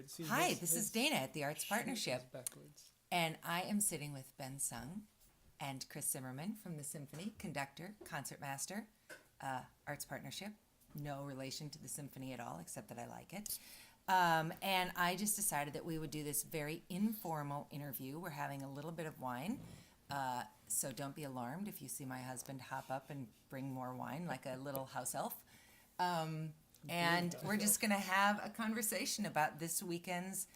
See, Hi, this is Dayna at the Arts sheet Partnership, is backwards. and I am sitting with Ben Sung and Chris Zimmerman from the Symphony, conductor, concertmaster, Arts Partnership. No relation to the Symphony at all, except that I like it. And I just decided that we would do this very informal interview. We're having a little bit of wine, so don't be alarmed if you see my husband hop up and bring more wine like a little house elf. And we're just going to have a conversation about this weekend's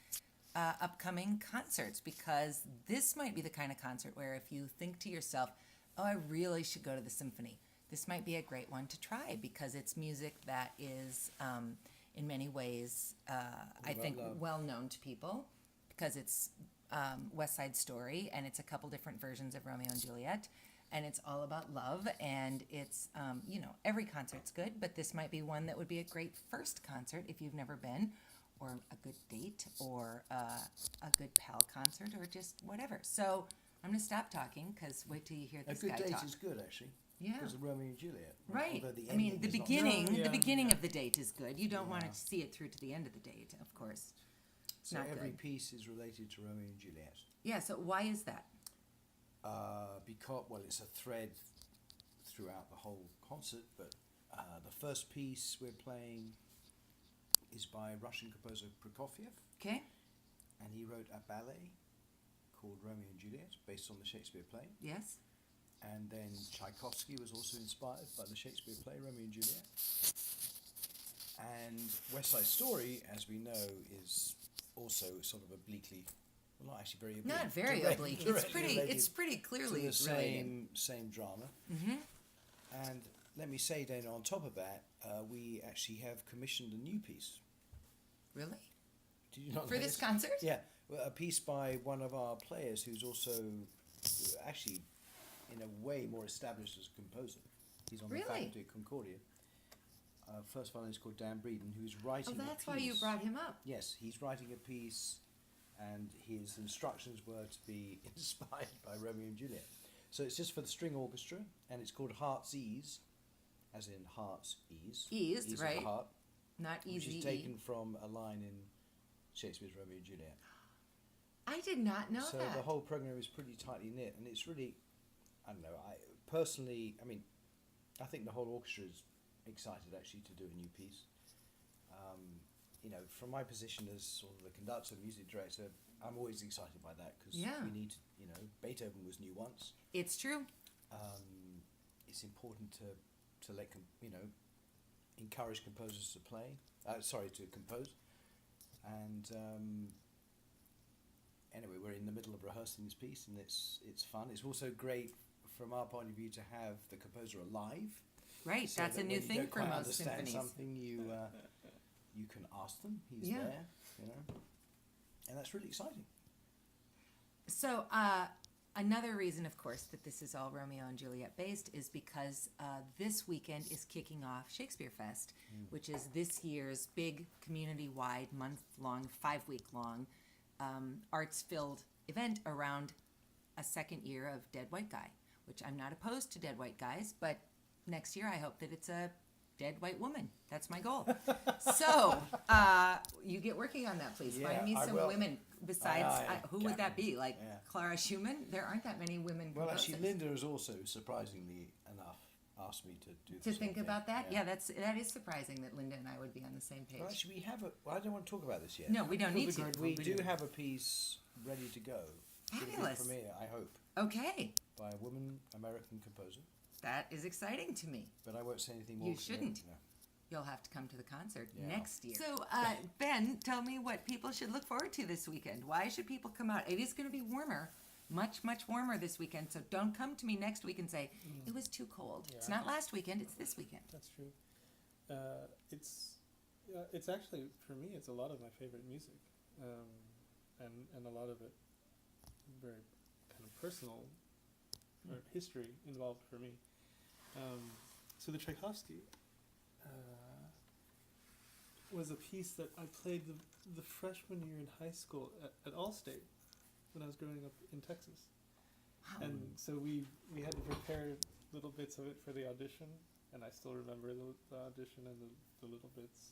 upcoming concerts, because this might be the kind of concert where if you think to yourself, oh, I really should go to the Symphony, this might be a great one to try, because it's music that is in many ways, I think, well known to people, because it's West Side Story, and it's a couple different versions of Romeo and Juliet, and it's all about love, and it's, every concert's good, but this might be one that would be a great first concert if you've never been, or a good date, or a good pal concert, or just whatever. So I'm going to stop talking, because wait till you hear this guy talk. A good date is good, actually. Yeah. Because of Romeo and Juliet. Right. Although the I mean, ending the is not- beginning, No, the beginning yeah. of the date is good. You don't want to see it through to the end of the date, of course. So not every good. piece is related to Romeo and Juliet. Yeah, so why is that? Because, well, it's a thread throughout the whole concert, but the first piece we're playing is by Russian composer Prokofiev, Okay? and he wrote a ballet called Romeo and Juliet, based on the Shakespeare play. Yes? And then Tchaikovsky was also inspired by the Shakespeare play Romeo and Juliet. And West Side Story, as we know, is also sort of obliquely, well, not actually very oblique. Not very direct- oblique. It's directly pretty. related It's pretty to clearly the related. same drama. Mm-hmm. And let me say, Dana, on top of that, we actually have commissioned a new piece. Really? Did you not For know this concert? Yeah, well, a piece by one of our players who's also actually, in a way, more established as a composer. He's on Really? the faculty at Concordia. First violinist called Dan Breeden, who's writing Oh, a that's piece. why you brought him up. Yes, he's writing a piece, and his instructions were to be inspired by Romeo and Juliet. So it's just for the string orchestra, and it's called Heart's Ease, as in heart's ease. Ease, Ease right. Of the heart, Not which easy. is taken from a line in Shakespeare's Romeo and Juliet. I did not know So that. the whole program is pretty tightly knit, and it's really, I don't know, I think the whole orchestra is excited actually to do a new piece. From my position as sort of the conductor, music director, I'm always excited by that, because Yeah. we need, Beethoven was new once. It's true. It's important to let encourage composers to play. To compose. And anyway, we're in the middle of rehearsing this piece, and it's fun. It's also great from our point of view to have the composer alive. Right. So That's a that new when you thing don't for quite most understand symphonies. something, you can ask them. He's Yeah. there, and that's really exciting. So, another reason, of course, that this is all Romeo and Juliet based is because this weekend is kicking off Shakespeare Fest, which is this year's big community-wide, month-long, 5-week-long, arts-filled event around a second year of Dead White Guy, which I'm not opposed to Dead White Guys, but next year I hope that it's a dead white woman. That's my goal. So, you get working on that, please. Yeah, Find me I some will. women besides, Aye, who would that be? Like yeah. Clara Schumann? There aren't that many women Well, composers. actually, Linda has also, surprisingly enough, asked me to do To the think same about thing. that? Yeah, that is surprising that Linda and I would be on the same page. Well, actually, we have I don't want to talk about this yet. No, we don't need to. We do have a piece ready to go. It'll be Fabulous. premiere, I hope, Okay, by a woman American composer. that is exciting to me. But I won't say anything more. You 'cause shouldn't. No. You'll have to come to the concert Yeah. next year. So, Ben, tell me what people should look forward to this weekend. Why should people come out? It is going to be warmer, much, much warmer this weekend. So don't come to me next week and say, it was too cold. It's Yeah. not last weekend, it's this weekend. That's true. It's actually, for me, it's a lot of my favorite music, and a lot of it very kind of personal or history involved for me. So the Tchaikovsky was a piece that I played the freshman year in high school at Allstate when I was growing up in Texas. Wow. And so we had to prepare little bits of it for the audition, and I still remember the audition and the little bits.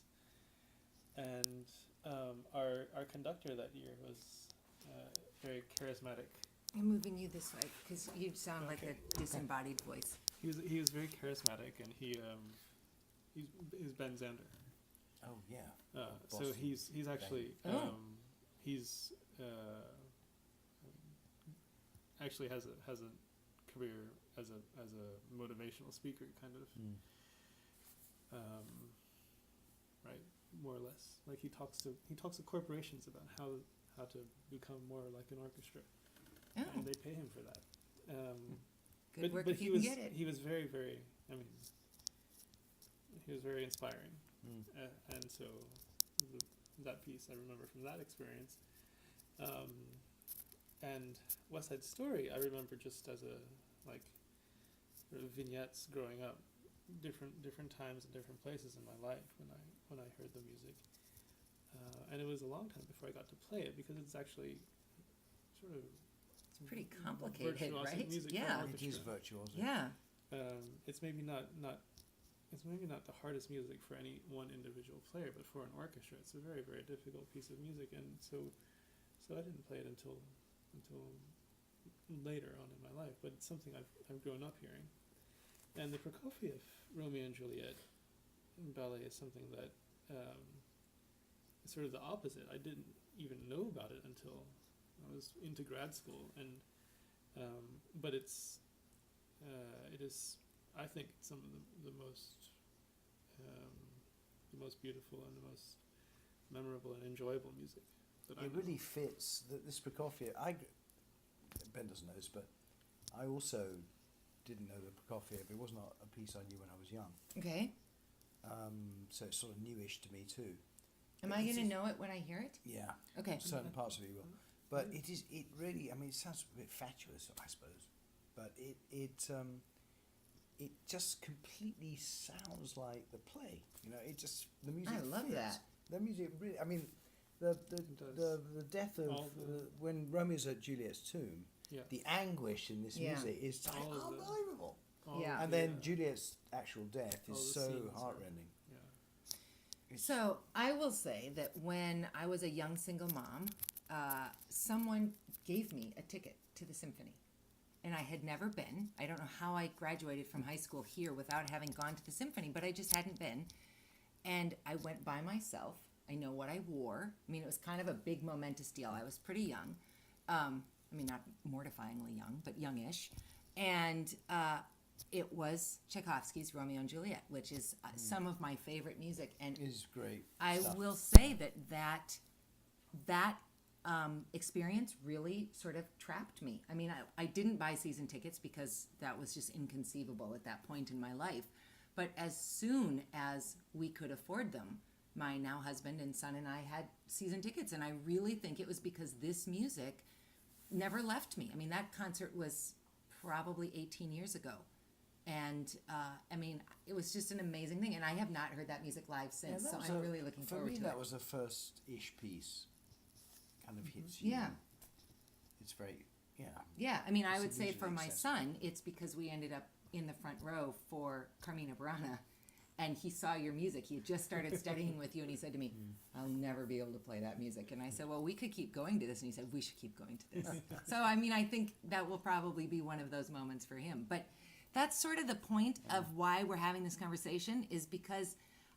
And our conductor that year was very charismatic. I'm moving you this way because you sound like Okay. a disembodied voice. He was very charismatic, and he's Ben Zander. Oh yeah. So Boston. he's actually Oh. he's actually has a career as a motivational speaker, kind of. Right, more or less. Like he talks to corporations about how to become more like an orchestra, Oh, and they pay him for that. good work but if he you was can get it. he was very, very. I mean, he was very inspiring, and so that piece I remember from that experience. And West Side Story I remember just as a like sort of vignettes growing up, different times and different places in my life when I heard the music, and it was a long time before I got to play it because it's actually sort of It's pretty complicated, virtuosic right? music for an Yeah. It is orchestra. virtuoso. Yeah. It's maybe not it's maybe not the hardest music for any one individual player, but for an orchestra, it's a very, very difficult piece of music, and so I didn't play it until later on in my life, but it's something I've grown up hearing. And the Prokofiev Romeo and Juliet ballet is something that is sort of the opposite. I didn't even know about it until I was into grad school, and but it is, I think, some of the most beautiful and the most memorable and enjoyable music that I It know. really fits this Prokofiev. Ben doesn't know this, but I also didn't know the Prokofiev. It was not a piece I knew when I was young, Okay. so it's sort of newish to me too. Am I going to know it when I hear it? Yeah, Okay. certain parts of it you will, but it really. I mean, it sounds a bit fatuous, I suppose, but it just completely sounds like the play. You know, it just the music. I love fits. that. The music really. I mean, the death of All the- when Romeo's at Juliet's tomb. Yeah. The anguish in this Yeah. music is like All of the- unbelievable. All Yeah. of And the, then Juliet's actual death all is the so scenes are- heartrending. yeah. It's- So I will say that when I was a young single mom, someone gave me a ticket to the symphony. And I had never been. I don't know how I graduated from high school here without having gone to the symphony, but I just hadn't been. And I went by myself. I know what I wore. I mean, it was kind of a big momentous deal. I was pretty young. I mean, not mortifyingly young, but youngish. And it was Tchaikovsky's Romeo and Juliet, which is some of my favorite music. And is great. I stuff. will say that experience really sort of trapped me. I mean, I didn't buy season tickets because that was just inconceivable at that point in my life. But as soon as we could afford them, my now husband and son and I had season tickets. And I really think it was because this music never left me. I mean, that concert was probably 18 years ago. And I mean, it was just an amazing thing. And I have not heard that music live since. that So was I'm really looking for forward me, to that it. was the first-ish piece. Kind of hits you. Yeah. It's very, yeah. Yeah, I mean, I It's would say immediately for my accessible. son, it's because we ended up in the front row for Carmina Burana, and he saw your music. He had just started studying with you, and he said to me, I'll never be able to play that music. And I said, well, we could keep going to this. And he said, we should keep going to this. So, I mean, I think that will probably be one of those moments for him. But that's sort of the point of why we're having this conversation, is because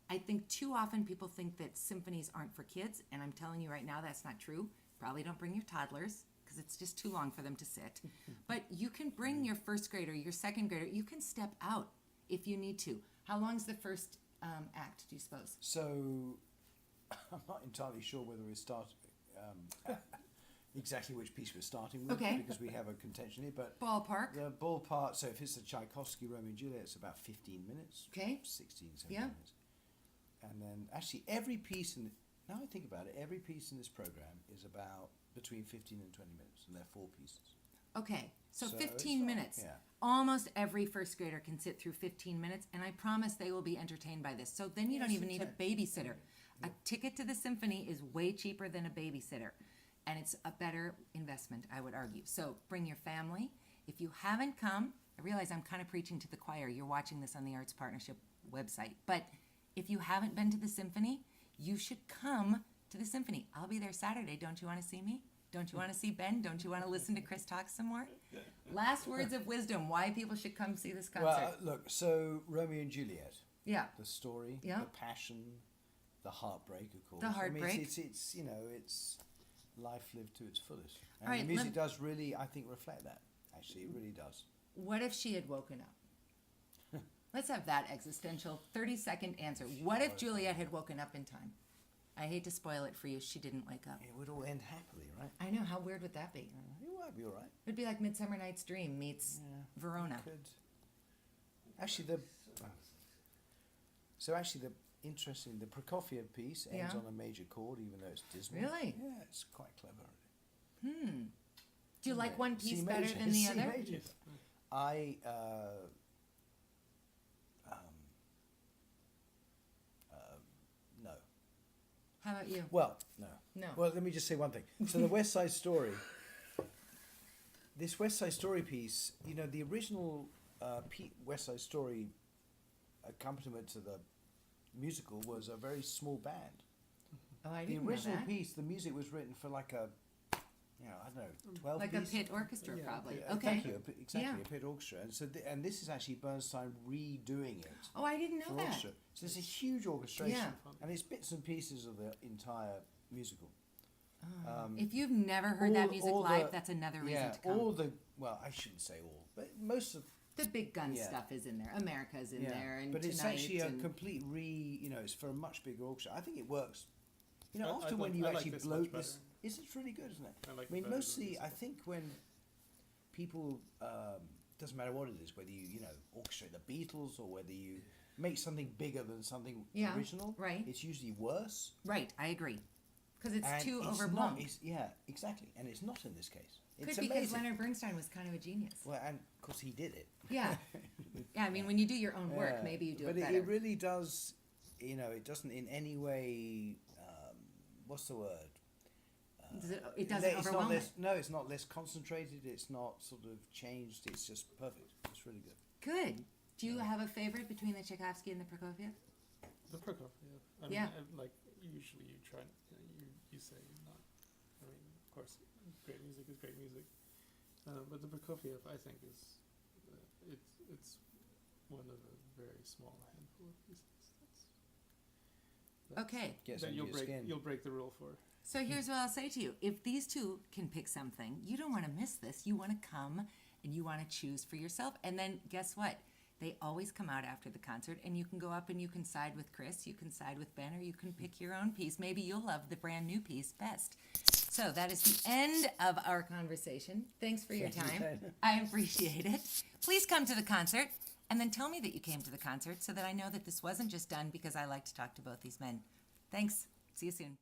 I think too often people think that symphonies aren't for kids, and I'm telling you right now that's not true. Probably don't bring your toddlers, because it's just too long for them to sit. But you can bring your first grader, your second grader. You can step out if you need to. How long's the first act, do you suppose? So, I'm not entirely sure whether we start exactly which piece we're starting with, Okay. because we have a contention here, but Ballpark. the ballpark, so if it's the Tchaikovsky Romeo and Juliet, it's about 15 minutes. Okay. 16, 17 Yeah. minutes. And then, actually, every piece, now I think about it, every piece in this program is about between 15 and 20 minutes, and they're 4 pieces. Okay, so So 15 it's- minutes. yeah. Almost every first grader can sit through 15 minutes, and I promise they will be entertained by this. So then you don't Yes, even need a exactly. babysitter. A ticket to the symphony is way cheaper than a babysitter, and it's a better investment, I would argue. So bring your family. If you haven't come, I realize I'm kind of preaching to the choir. You're watching this on the Arts Partnership website. But if you haven't been to the symphony, you should come to the symphony. I'll be there Saturday. Don't you want to see me? Don't you want to see Ben? Don't you want to listen to Chris talk some more? Last words of wisdom, why people should come see this concert. Well, look, so Romeo and Juliet, Yeah. the story, Yeah. the passion, the heartbreak, of course. The heartbreak. I mean, it's you know, it's life lived to its fullest. And All right, the music does really, I think, reflect that. Actually, it really does. What if she had woken up? Let's have that existential 30-second answer. What if Juliet had woken up in time? I hate to spoil it for you. She didn't wake up. It would all end happily, right? I know. How weird would that be? It might be all right. It would be like Midsummer Night's Dream meets Verona. Could. Actually, the interesting, the Prokofiev piece ends Yeah. on a major chord, even though it's dismal. Really? Yeah, it's quite clever. Do you like one piece C better major, than the C other? major. I no. How about you? Well, no. No. Well, let me just say one thing. So the West Side Story. This West Side Story piece, you know, the original West Side Story accompaniment to the musical was a very small band. Oh, I The didn't original know that. piece, the music was written for like a, you know, I don't know, 12 Like piece. a pit orchestra, Yeah, probably. yeah, Okay. Thank you, exactly, Yeah. a pit orchestra. And so, and this is actually Bernstein redoing it Oh, I didn't know for that. orchestra. So it's a huge orchestration, Yeah. and it's bits and pieces of the entire musical. If you've never heard that music live, that's another reason to come. all the, well, I shouldn't say all, but most of, The big gun Yeah. stuff is in there. America's in there, and but it's Tonight actually a and complete you know, it's for a much bigger orchestra. I think it works. You know, I often when like- you I like actually this blow much this, better. it's really good, isn't it? I like I mean, it better than mostly, the I think when people, doesn't matter what it is, whether you know, orchestrate the Beatles or whether you make something bigger than something Yeah, original, right. it's usually worse. right, I agree. Because it's And too it's overblown. Not, yeah, exactly, and it's not in this case. It's Could because amazing. Leonard Bernstein was kind of a genius. Well, and of course he did it. Yeah. Yeah, I mean, when you do your own work, Yeah. maybe you do but it better. it really does, you know, it doesn't in any way, what's the word? It doesn't It's overwhelm not it. less, no, it's not less concentrated, it's not sort of changed, it's just perfect. It's really good. Good. Do you have a favorite between the Tchaikovsky and the Prokofiev? The Prokofiev. I mean, Yeah. like usually you try, you say not. I mean, of course, great music is great music, but the Prokofiev I think is, it's one of a very small handful of pieces. Okay. Gets That under you'll your break, skin. you'll break the rule for. So here's what I'll say to you. If these two can pick something, you don't want to miss this. You want to come and you want to choose for yourself. And then guess what? They always come out after the concert and you can go up and you can side with Chris, you can side with Ben, or you can pick your own piece. Maybe you'll love the brand new piece best. So that is the end of our conversation. Thanks for your Thank you, time. Dana. I appreciate it. Please come to the concert and then tell me that you came to the concert so that I know that this wasn't just done because I like to talk to both these men. Thanks. See you soon.